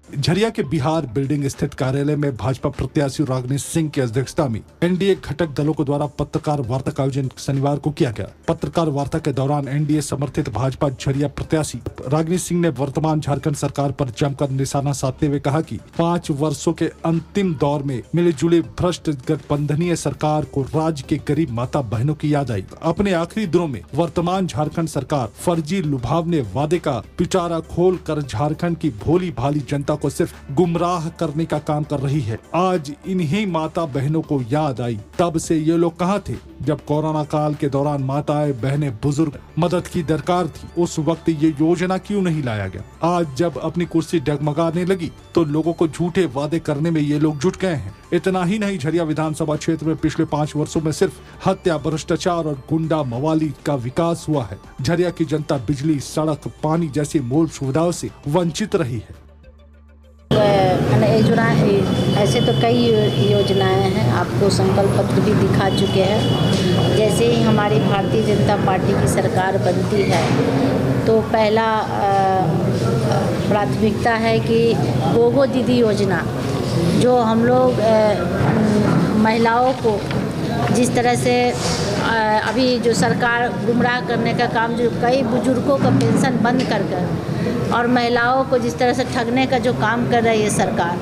झरिया के बिहार बिल्डिंग स्थित कार्यालय में भाजपा प्रत्याशी रागिनी सिंह की अध्यक्षता में एनडीए घटक दलों के द्वारा पत्रकार वार्ता का आयोजन शनिवार को किया गया। पत्रकार वार्ता के दौरान एनडीए समर्थित भाजपा झरिया प्रत्याशी रागिनी सिंह ने वर्तमान झारखंड सरकार पर जमकर निशाना साधते हुए कहा कि 5 वर्षों के अंतिम दौर में मिले जुले भ्रष्ट गठबंधनीय सरकार को राज्य के गरीब माता बहनों की याद आई। अपने आखिरी दिनों में वर्तमान झारखंड सरकार फर्जी लुभावने वादे का पिटारा खोल कर झारखंड की भोली भाली जनता को सिर्फ गुमराह करने का काम कर रही है। आज इन्हीं माता बहनों को याद आई। तब से ये लोग कहाँ थे जब कोरोना काल के दौरान माताएं बहनें बुजुर्ग मदद की दरकार थी? उस वक्त ये योजना क्यों नहीं लाया गया? आज जब अपनी कुर्सी डगमगाने लगी तो लोगों को झूठे वादे करने में ये लोग जुट गए हैं। इतना ही नहीं, झरिया विधानसभा क्षेत्र में पिछले 5 वर्षों में सिर्फ हत्या, भ्रष्टाचार और गुंडा मवाली का विकास हुआ है। झरिया की जनता बिजली, सड़क, पानी जैसी मूल सुविधाओं से वंचित रही है। ऐसे तो कई योजनाएं हैं, आपको संकल्प पत्र भी दिखा चुके हैं। जैसे ही हमारी भारतीय जनता पार्टी की सरकार बनती है तो पहला प्राथमिकता है कि गोगो दीदी योजना, जो हम लोग महिलाओं को जिस तरह से अभी जो सरकार गुमराह करने का काम, जो कई बुजुर्गों का पेंशन बंद कर और महिलाओं को जिस तरह से ठगने का जो काम कर रही है सरकार,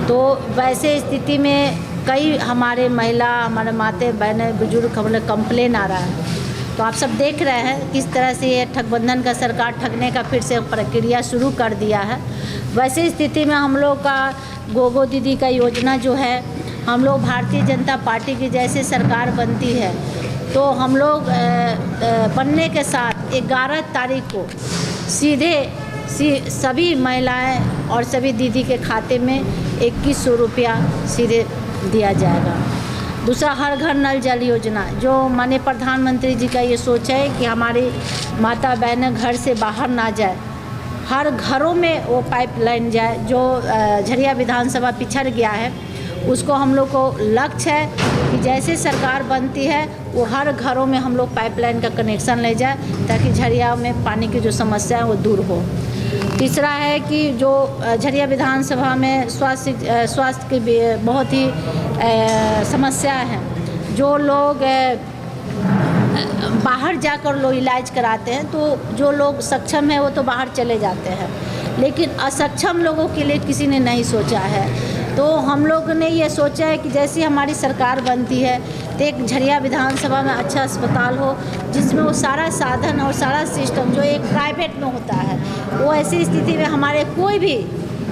तो वैसे स्थिति में कई हमारे माते बहनें बुजुर्ग हमारे कंप्लेन आ रहा है। तो आप सब देख रहे हैं किस तरह से ये ठगबंधन का सरकार ठगने का फिर से प्रक्रिया शुरू कर दिया है। वैसे स्थिति में हम लोग का गोगो दीदी का योजना जो है, हम लोग भारतीय जनता पार्टी की जैसे सरकार बनती है तो हम लोग बनने के साथ 11 तारीख को सीधे सभी महिलाएं और सभी दीदी के खाते में 2100 रुपया सीधे दिया जाएगा। दूसरा, हर घर नल जल योजना, जो माननीय प्रधानमंत्री जी का ये सोच है कि हमारी माता बहनें घर से बाहर ना जाए, हर घरों में वो पाइपलाइन जाए। जो झरिया विधानसभा पिछड़ गया है, उसको हम लोग को लक्ष्य है कि जैसे सरकार बनती है वो हर घरों में हम लोग पाइपलाइन का कनेक्शन ले जाए, ताकि झरिया में पानी की जो समस्या है वो दूर हो। तीसरा है कि जो झरिया विधानसभा में स्वास्थ्य की बहुत ही समस्या है। जो लोग बाहर जाकर लोग इलाज कराते हैं, तो जो लोग सक्षम है वो तो बाहर चले जाते हैं, लेकिन असक्षम लोगों के लिए किसी ने नहीं सोचा है। तो हम लोग ने ये सोचा है कि जैसी हमारी सरकार बनती है तो एक झरिया विधानसभा में अच्छा अस्पताल हो, जिसमें वो सारा साधन और सारा सिस्टम जो एक प्राइवेट में होता है, वो ऐसी स्थिति में हमारे कोई भी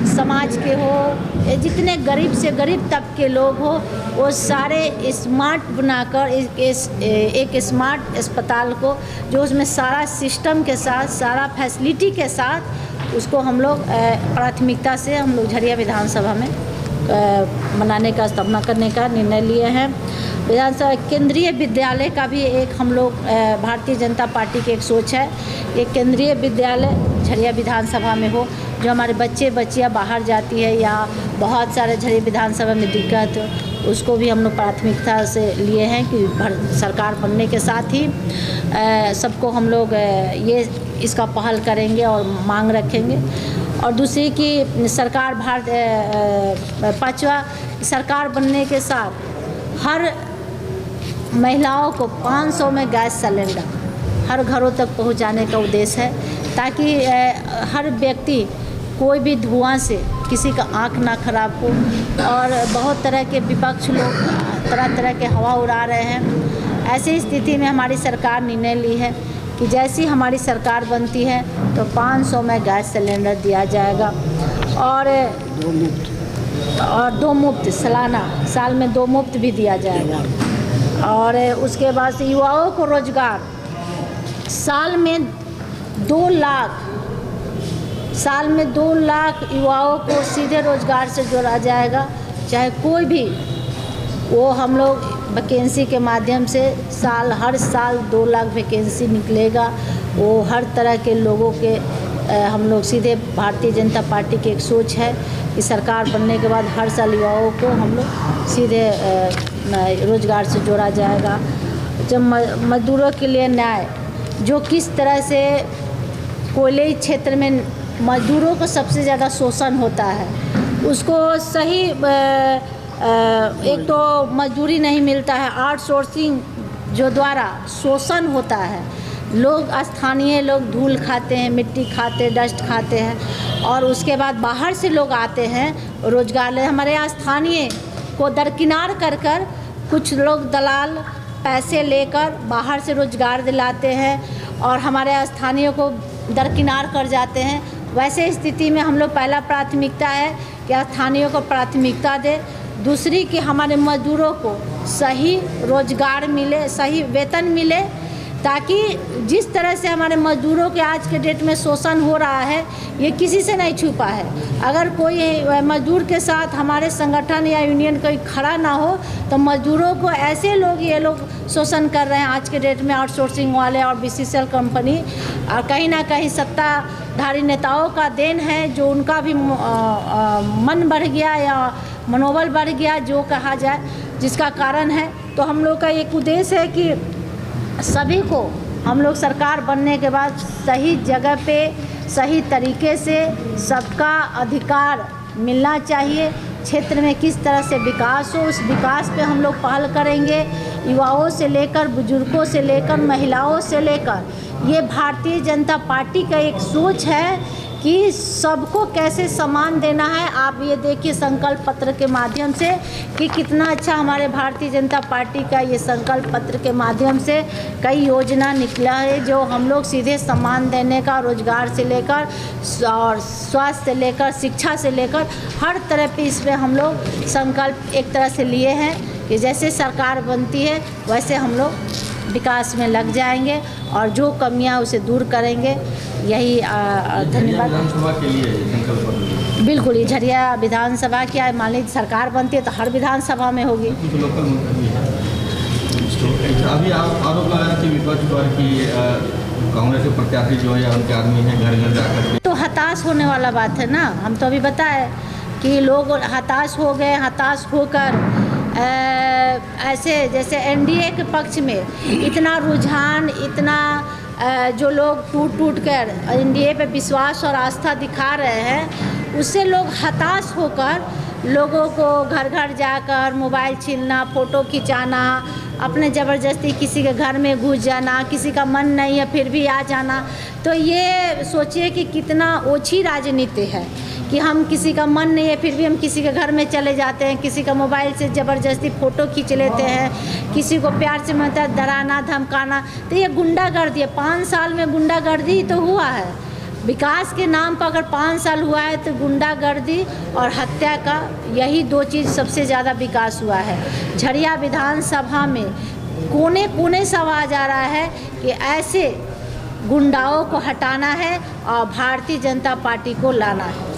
समाज के हो, जितने गरीब से गरीब तबके के लोग हो, वो सारे स्मार्ट बनाकर एक स्मार्ट अस्पताल को, जो उसमें सारा सिस्टम के साथ, सारा फैसिलिटी के साथ, उसको हम लोग प्राथमिकता से हम लोग झरिया विधानसभा में बनाने का, स्थापना करने का निर्णय लिए हैं। विधानसभा केंद्रीय विद्यालय का भी एक हम लोग भारतीय जनता पार्टी की एक सोच है, एक केंद्रीय विद्यालय झरिया विधानसभा में हो। जो हमारे बच्चियाँ बाहर जाती है या बहुत सारे झरिया विधानसभा में दिक्कत, उसको भी हम लोग प्राथमिकता से लिए हैं कि सरकार बनने के साथ ही सबको हम लोग ये इसका पहल करेंगे और मांग रखेंगे। और दूसरी कि सरकार पांचवा, सरकार बनने के साथ हर महिलाओं को 500 में गैस सिलेंडर हर घरों तक पहुंचाने का उद्देश्य है, ताकि हर व्यक्ति कोई भी धुआं से किसी का आँख ना खराब हो। और बहुत तरह के विपक्ष लोग तरह तरह के हवा उड़ा रहे हैं। ऐसी स्थिति में हमारी सरकार निर्णय ली है कि जैसी हमारी सरकार बनती है तो 500 में गैस सिलेंडर दिया जाएगा, और 2 मुफ्त सालाना, साल में 2 मुफ्त भी दिया जाएगा। और उसके बाद से युवाओं को रोजगार, साल में 2 लाख युवाओं को सीधे रोजगार से जोड़ा जाएगा। चाहे कोई भी, वो हम लोग वैकेंसी के माध्यम से हर साल 2 लाख वैकेंसी निकलेगा। वो हर तरह के लोगों के हम लोग सीधे, भारतीय जनता पार्टी की एक सोच है कि सरकार बनने के बाद हर साल युवाओं को हम लोग सीधे रोजगार से जोड़ा जाएगा। जब मजदूरों के लिए न्याय, जो किस तरह से कोयले क्षेत्र में मजदूरों को सबसे ज़्यादा शोषण होता है। उसको सही एक तो मजदूरी नहीं मिलता है, आउटसोर्सिंग जो द्वारा शोषण होता है। लोग स्थानीय लोग धूल खाते हैं, मिट्टी खाते, डस्ट खाते हैं और उसके बाद बाहर से लोग आते हैं रोजगार ले। हमारे यहाँ स्थानीय को दरकिनार कर कर कुछ लोग दलाल पैसे लेकर बाहर से रोजगार दिलाते हैं और हमारे स्थानीय को दरकिनार कर जाते हैं। वैसे स्थिति में हम लोग पहला प्राथमिकता है कि स्थानीय को प्राथमिकता दे, दूसरी कि हमारे मजदूरों को सही रोजगार मिले, सही वेतन मिले, ताकि जिस तरह से हमारे मजदूरों के आज के डेट में शोषण हो रहा है ये किसी से नहीं छुपा है। अगर कोई मजदूर के साथ हमारे संगठन या यूनियन कोई खड़ा ना हो तो मजदूरों को ऐसे लोग ये लोग शोषण कर रहे हैं आज के डेट में, आउटसोर्सिंग वाले और बीसीसीएल कंपनी। और कहीं ना कहीं सत्ताधारी नेताओं का देन है जो उनका भी मन बढ़ गया या मनोबल बढ़ गया जो कहा जाए, जिसका कारण है। तो हम लोग का एक उद्देश्य है कि सभी को हम लोग सरकार बनने के बाद सही जगह पे सही तरीके से सबका अधिकार मिलना चाहिए। क्षेत्र में किस तरह से विकास हो, उस विकास पे हम लोग पहल करेंगे। युवाओं से लेकर बुजुर्गों से लेकर महिलाओं से लेकर ये भारतीय जनता पार्टी का एक सोच है कि सबको कैसे सम्मान देना है। आप ये देखिए संकल्प पत्र के माध्यम से कि कितना अच्छा हमारे भारतीय जनता पार्टी का ये संकल्प पत्र के माध्यम से कई योजना निकला है जो हम लोग सीधे सम्मान देने का, रोजगार से लेकर और स्वास्थ्य से लेकर शिक्षा से लेकर हर तरह पे इसमें हम लोग संकल्प एक तरह से लिए हैं कि जैसे सरकार बनती है वैसे हम लोग विकास में लग जाएंगे और जो कमियां उसे दूर करेंगे। यही धन्यवाद। विधानसभा के लिए संकल्प बिल्कुल, ये झरिया विधानसभा की मान लीजिए सरकार बनती है तो हर विधानसभा में होगी। तो लोकल मंत्री है। अभी आप आरोप लगा रहे थे विपक्ष पर कि कांग्रेस के प्रत्याशी जो है या उनके आदमी हैं घर घर जाकर तो हताश होने वाला बात है ना। हम तो अभी बताए कि लोग हताश हो गए, हताश होकर ऐसे जैसे एनडीए के पक्ष में इतना रुझान, इतना जो लोग टूट कर एनडीए पे विश्वास और आस्था दिखा रहे हैं, उससे लोग हताश होकर लोगों को घर घर जाकर मोबाइल छीनना, फ़ोटो खिंचाना, अपने ज़बरदस्ती किसी के घर में घुस जाना, किसी का मन नहीं है फिर भी आ जाना। तो ये सोचिए कि कितना ओछी राजनीति है कि हम किसी का मन नहीं है फिर भी हम किसी के घर में चले जाते हैं, किसी का मोबाइल से ज़बरदस्ती फ़ोटो खींच लेते हैं, किसी को प्यार से मतलब डराना धमकाना। तो ये गुंडागर्दी है। 5 साल में गुंडागर्दी तो हुआ है। विकास के नाम पर अगर 5 साल हुआ है तो गुंडागर्दी और हत्या का यही 2 चीज़ सबसे ज़्यादा विकास हुआ है। झरिया विधानसभा में कोने कोने से आवाज़ आ रहा है कि ऐसे गुंडाओं को हटाना है और भारतीय जनता पार्टी को लाना है।